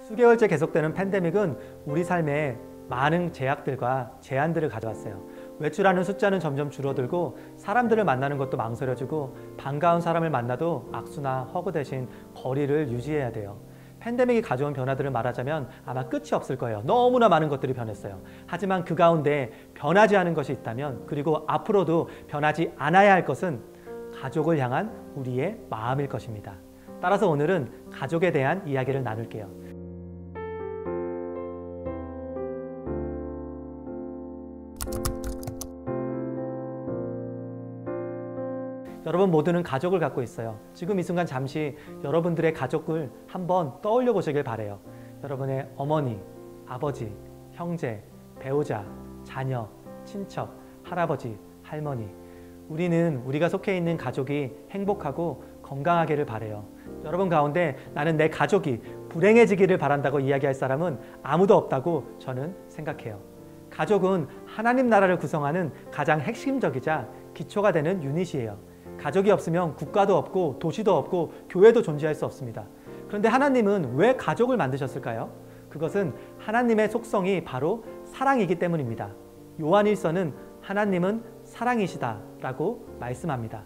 수개월째 계속되는 팬데믹은 우리 삶에 많은 제약들과 제한들을 가져왔어요. 외출하는 숫자는 점점 줄어들고 사람들을 만나는 것도 망설여지고 반가운 사람을 만나도 악수나 허그 대신 거리를 유지해야 돼요. 팬데믹이 가져온 변화들을 말하자면 아마 끝이 없을 거예요. 너무나 많은 것들이 변했어요. 하지만 그 가운데 변하지 않은 것이 있다면, 그리고 앞으로도 변하지 않아야 할 것은 가족을 향한 우리의 마음일 것입니다. 따라서 오늘은 가족에 대한 이야기를 나눌게요. 여러분 모두는 가족을 갖고 있어요. 지금 이 순간 잠시 여러분들의 가족을 한번 떠올려 보시길 바라요. 여러분의 어머니, 아버지, 형제, 배우자, 자녀, 친척, 할아버지, 할머니. 우리는 우리가 속해 있는 가족이 행복하고 건강하기를 바라요. 여러분 가운데 나는 내 가족이 불행해지기를 바란다고 이야기할 사람은 아무도 없다고 저는 생각해요. 가족은 하나님 나라를 구성하는 가장 핵심적이자 기초가 되는 유닛이에요. 가족이 없으면 국가도 없고 도시도 없고 교회도 존재할 수 없습니다. 그런데 하나님은 왜 가족을 만드셨을까요? 그것은 하나님의 속성이 바로 사랑이기 때문입니다. 요한일서는 하나님은 사랑이시다라고 말씀합니다.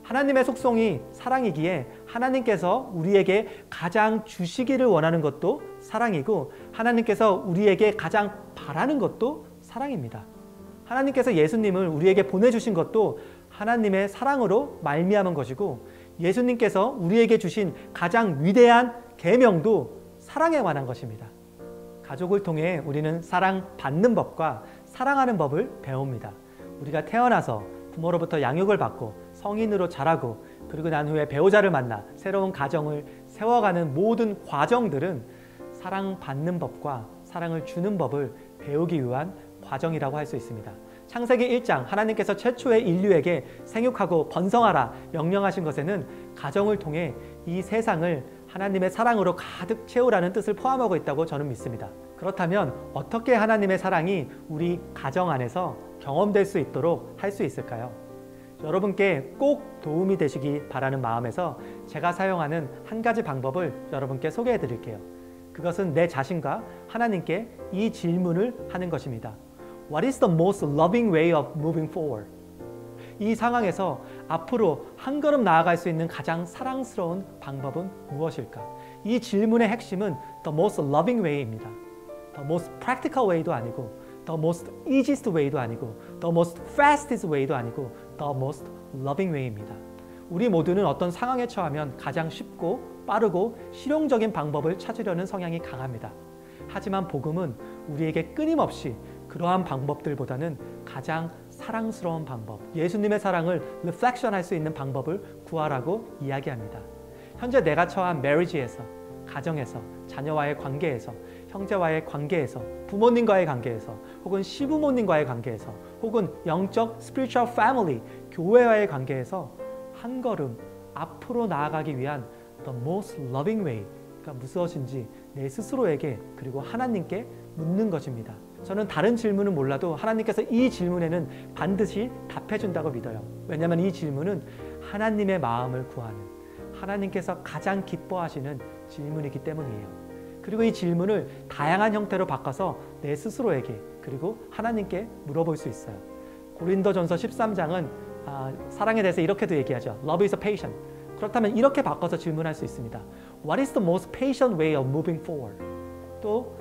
하나님의 속성이 사랑이기에 하나님께서 우리에게 가장 주시기를 원하는 것도 사랑이고, 하나님께서 우리에게 가장 바라는 것도 사랑입니다. 하나님께서 예수님을 우리에게 보내주신 것도 하나님의 사랑으로 말미암은 것이고, 예수님께서 우리에게 주신 가장 위대한 계명도 사랑에 관한 것입니다. 가족을 통해 우리는 사랑받는 법과 사랑하는 법을 배웁니다. 우리가 태어나서 부모로부터 양육을 받고 성인으로 자라고, 그리고 난 후에 배우자를 만나 새로운 가정을 세워가는 모든 과정들은 사랑받는 법과 사랑을 주는 법을 배우기 위한 과정이라고 할 수 있습니다. 창세기 1장 하나님께서 최초의 인류에게 생육하고 번성하라 명령하신 것에는 가정을 통해 이 세상을 하나님의 사랑으로 가득 채우라는 뜻을 포함하고 있다고 저는 믿습니다. 그렇다면 어떻게 하나님의 사랑이 우리 가정 안에서 경험될 수 있도록 할 수 있을까요? 여러분께 꼭 도움이 되시기 바라는 마음에서 제가 사용하는 한 가지 방법을 여러분께 소개해 드릴게요. 그것은 내 자신과 하나님께 이 질문을 하는 것입니다. What is the most loving way of moving forward? 이 상황에서 앞으로 한 걸음 나아갈 수 있는 가장 사랑스러운 방법은 무엇일까? 이 질문의 핵심은 the most loving way입니다. The most practical way도 아니고, the most easiest way도 아니고, the most fastest way도 아니고, the most loving way입니다. 우리 모두는 어떤 상황에 처하면 가장 쉽고 빠르고 실용적인 방법을 찾으려는 성향이 강합니다. 하지만 복음은 우리에게 끊임없이 그러한 방법들보다는 가장 사랑스러운 방법, 예수님의 사랑을 리플렉션할 수 있는 방법을 구하라고 이야기합니다. 현재 내가 처한 marriage에서, 가정에서, 자녀와의 관계에서, 형제와의 관계에서, 부모님과의 관계에서, 혹은 시부모님과의 관계에서, 혹은 영적 spiritual family, 교회와의 관계에서 한 걸음 앞으로 나아가기 위한 the most loving way가 무엇인지 내 스스로에게 그리고 하나님께 묻는 것입니다. 저는 다른 질문은 몰라도 하나님께서 이 질문에는 반드시 답해준다고 믿어요. 왜냐하면 이 질문은 하나님의 마음을 구하는, 하나님께서 가장 기뻐하시는 질문이기 때문이에요. 그리고 이 질문을 다양한 형태로 바꿔서 내 스스로에게 그리고 하나님께 물어볼 수 있어요. 고린도전서 13장은 사랑에 대해서 이렇게도 얘기하죠. Love is patient. 그렇다면 이렇게 바꿔서 질문할 수 있습니다. What is the most patient way of moving forward? 또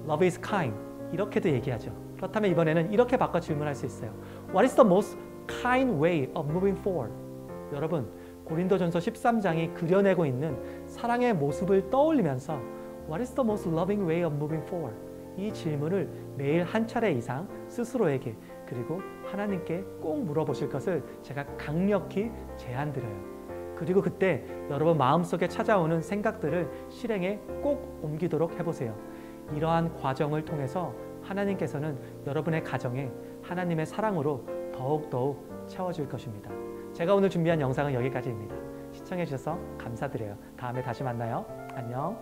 Love is kind. 이렇게도 얘기하죠. 그렇다면 이번에는 이렇게 바꿔 질문할 수 있어요. What is the most kind way of moving forward? 여러분, 고린도전서 13장이 그려내고 있는 사랑의 모습을 떠올리면서 What is the most loving way of moving forward? 이 질문을 매일 한 차례 이상 스스로에게 그리고 하나님께 꼭 물어보실 것을 제가 강력히 제안드려요. 그리고 그때 여러분 마음속에 찾아오는 생각들을 실행에 꼭 옮기도록 해보세요. 이러한 과정을 통해서 하나님께서는 여러분의 가정에 하나님의 사랑으로 더욱더욱 채워질 것입니다. 제가 오늘 준비한 영상은 여기까지입니다. 시청해 주셔서 감사드려요. 다음에 다시 만나요. 안녕.